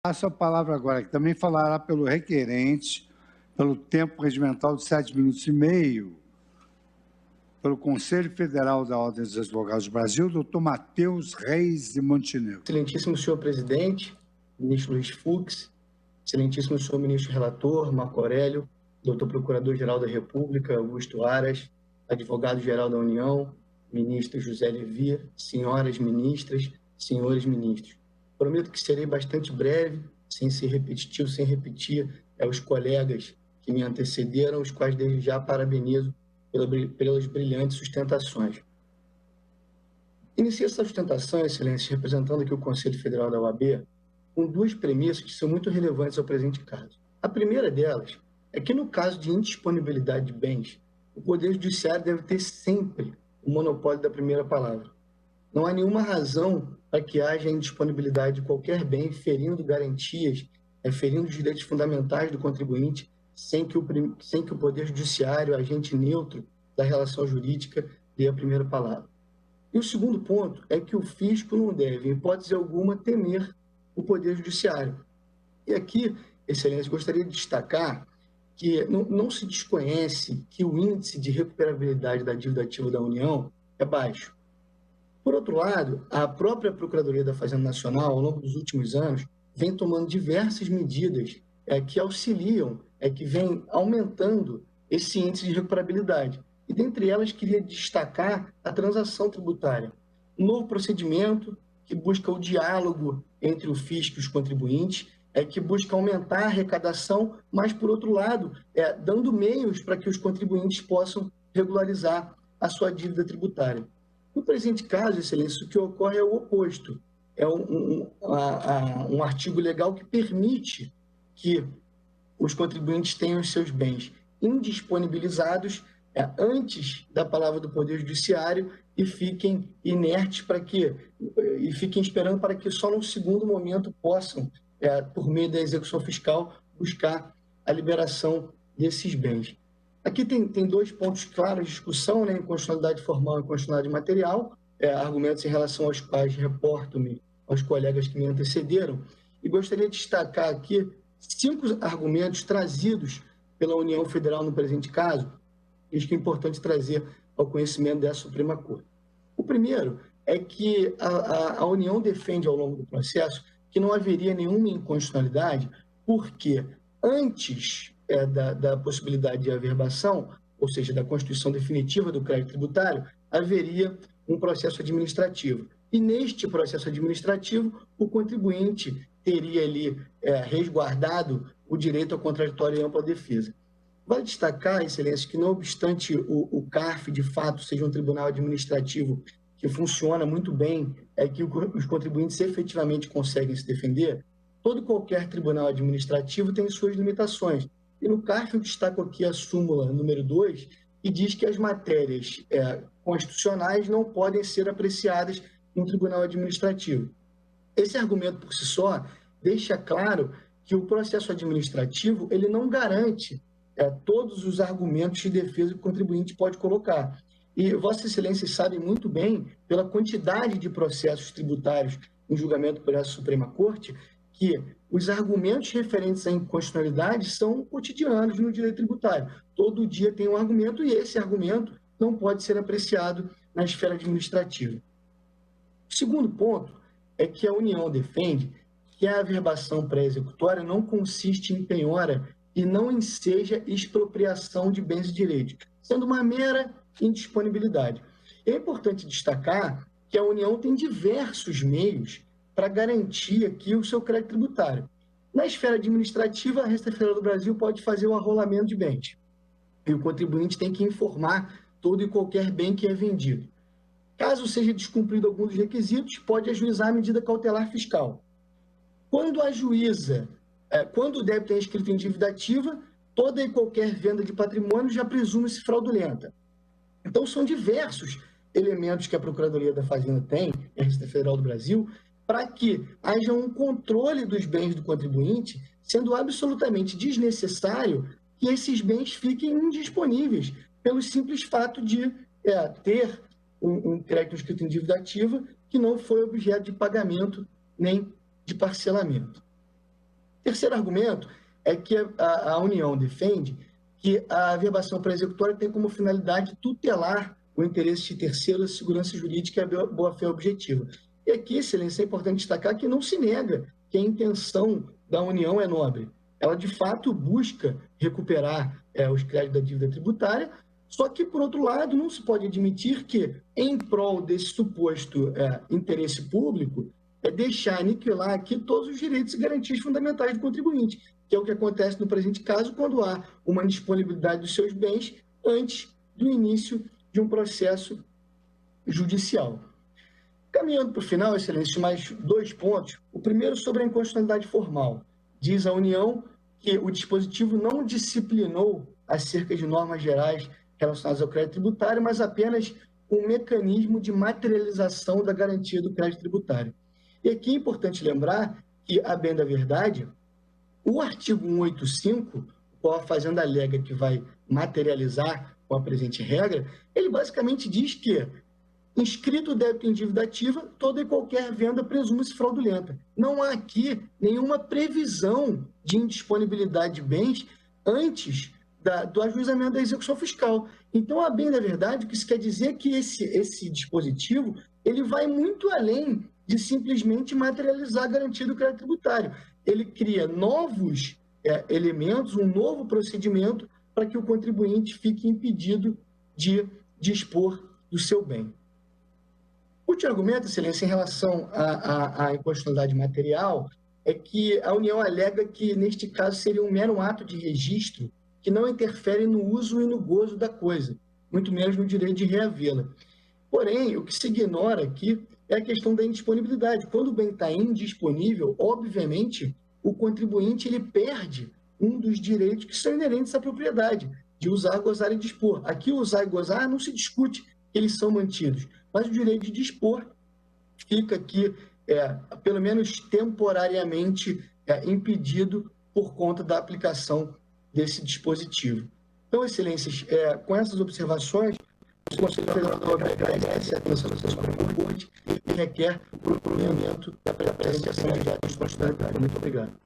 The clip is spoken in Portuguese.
Passo a palavra agora, que também falará pelo requerente, pelo tempo regimental de 7 minutos e meio, pelo Conselho Federal da Ordem dos Advogados do Brasil, doutor Matheus Reis de Montenegro. Excelentíssimo senhor presidente, ministro Luiz Fux, excelentíssimo senhor ministro relator, Marco Aurélio, doutor procurador-geral da República, Augusto Aras, advogado-geral da União, ministro José Levi, senhoras ministras, senhores ministros. Prometo que serei bastante breve, sem ser repetitivo, sem repetir os colegas que me antecederam, os quais desde já parabenizo pelas brilhantes sustentações. Inicio essa sustentação, Excelência, representando aqui o Conselho Federal da OAB, com duas premissas que são muito relevantes ao presente caso. A primeira delas é que, no caso de indisponibilidade de bens, o Poder Judiciário deve ter sempre o monopólio da primeira palavra. Não há nenhuma razão para que haja indisponibilidade de qualquer bem, ferindo garantias, ferindo os direitos fundamentais do contribuinte, sem que o Poder Judiciário, agente neutro da relação jurídica, dê a primeira palavra. E o segundo ponto é que o fisco não deve, em hipótese alguma, temer o Poder Judiciário. E aqui, Excelência, gostaria de destacar que não se desconhece que o índice de recuperabilidade da dívida ativa da União é baixo. Por outro lado, a própria Procuradoria da Fazenda Nacional, ao longo dos últimos anos, vem tomando diversas medidas que auxiliam, que vem aumentando esse índice de recuperabilidade. E, dentre elas, queria destacar a transação tributária. Um novo procedimento que busca o diálogo entre o fisco e os contribuintes, que busca aumentar a arrecadação, mas, por outro lado, dando meios para que os contribuintes possam regularizar a sua dívida tributária. No presente caso, Excelência, o que ocorre é o oposto. É um artigo legal que permite que os contribuintes tenham os seus bens indisponibilizados antes da palavra do Poder Judiciário e fiquem inertes e fiquem esperando para que só no segundo momento possam, por meio da execução fiscal, buscar a liberação desses bens. Aqui tem dois pontos claros de discussão, inconstitucionalidade formal e inconstitucionalidade material, argumentos em relação aos quais reporto-me aos colegas que me antecederam, e gostaria de destacar aqui 5 argumentos trazidos pela União Federal no presente caso, e acho que é importante trazer ao conhecimento da Suprema Corte. O primeiro é que a União defende ao longo do processo que não haveria nenhuma inconstitucionalidade, porque antes da possibilidade de averbação, ou seja, da constituição definitiva do crédito tributário, haveria um processo administrativo. E neste processo administrativo, o contribuinte teria ali resguardado o direito ao contraditório e ampla defesa. Vale destacar, Excelência, que não obstante o CARF, de fato, seja um tribunal administrativo que funciona muito bem, que os contribuintes efetivamente conseguem se defender, todo e qualquer tribunal administrativo tem suas limitações. E no CARF eu destaco aqui a súmula número 2, que diz que as matérias constitucionais não podem ser apreciadas no tribunal administrativo. Esse argumento por si só deixa claro que o processo administrativo ele não garante todos os argumentos de defesa que o contribuinte pode colocar. E Vossa Excelência sabe muito bem, pela quantidade de processos tributários em julgamento pela Suprema Corte, que os argumentos referentes à inconstitucionalidade são cotidianos no direito tributário. Todo dia tem um argumento e esse argumento não pode ser apreciado na esfera administrativa. O segundo ponto é que a União defende que a averbação pré-executória não consiste em penhora e não enseja expropriação de bens e direitos, sendo uma mera indisponibilidade. É importante destacar que a União tem diversos meios para garantir aqui o seu crédito tributário. Na esfera administrativa, a Receita Federal do Brasil pode fazer o arrolamento de bens. E o contribuinte tem que informar todo e qualquer bem que é vendido. Caso seja descumprido algum dos requisitos, pode ajuizar a medida cautelar fiscal. Quando ajuiza, quando o débito é inscrito em dívida ativa, toda e qualquer venda de patrimônio já presume-se fraudulenta. Então, são diversos elementos que a Procuradoria da Fazenda tem, a Receita Federal do Brasil, para que haja um controle dos bens do contribuinte, sendo absolutamente desnecessário que esses bens fiquem indisponíveis, pelo simples fato de ter um crédito inscrito em dívida ativa que não foi objeto de pagamento nem de parcelamento. Terceiro argumento é que a União defende que a averbação pré-executória tem como finalidade tutelar o interesse de terceiros, a segurança jurídica e a boa-fé objetiva. E aqui, excelência, é importante destacar que não se nega que a intenção da União é nobre. Ela, de fato, busca recuperar os créditos da dívida tributária, só que, por outro lado, não se pode admitir que, em prol desse suposto interesse público, deixar aniquilar aqui todos os direitos e garantias fundamentais do contribuinte, que é o que acontece no presente caso quando há uma indisponibilidade dos seus bens antes do início de um processo judicial. Caminhando para o final, excelência, mais 2 pontos. O primeiro sobre a inconstitucionalidade formal. Diz a União que o dispositivo não disciplinou acerca de normas gerais relacionadas ao crédito tributário, mas apenas um mecanismo de materialização da garantia do crédito tributário. E aqui é importante lembrar que, a bem da verdade, o artigo 185, qual a Fazenda alega que vai materializar com a presente regra, ele basicamente diz que, inscrito o débito em dívida ativa, toda e qualquer venda presume-se fraudulenta. Não há aqui nenhuma previsão de indisponibilidade de bens antes do ajuizamento da execução fiscal. Então, a bem da verdade, o que isso quer dizer é que esse dispositivo ele vai muito além de simplesmente materializar a garantia do crédito tributário. Ele cria novos elementos, um novo procedimento para que o contribuinte fique impedido de dispor do seu bem. O último argumento, excelência, em relação à inconstitucionalidade material, é que a União alega que, neste caso, seria um mero ato de registro que não interfere no uso e no gozo da coisa, muito menos no direito de reavê-la. Porém, o que se ignora aqui é a questão da indisponibilidade. Quando o bem está indisponível, obviamente, o contribuinte ele perde um dos direitos que são inerentes à propriedade, de usar, gozar e dispor. Aqui, usar e gozar não se discute, eles são mantidos, mas o direito de dispor fica aqui, pelo menos temporariamente, impedido por conta da aplicação desse dispositivo. Então, excelências, com essas observações, o Conselho Federal da OAB e requer o provimento da apreciação de atos constitucionais. Muito obrigado.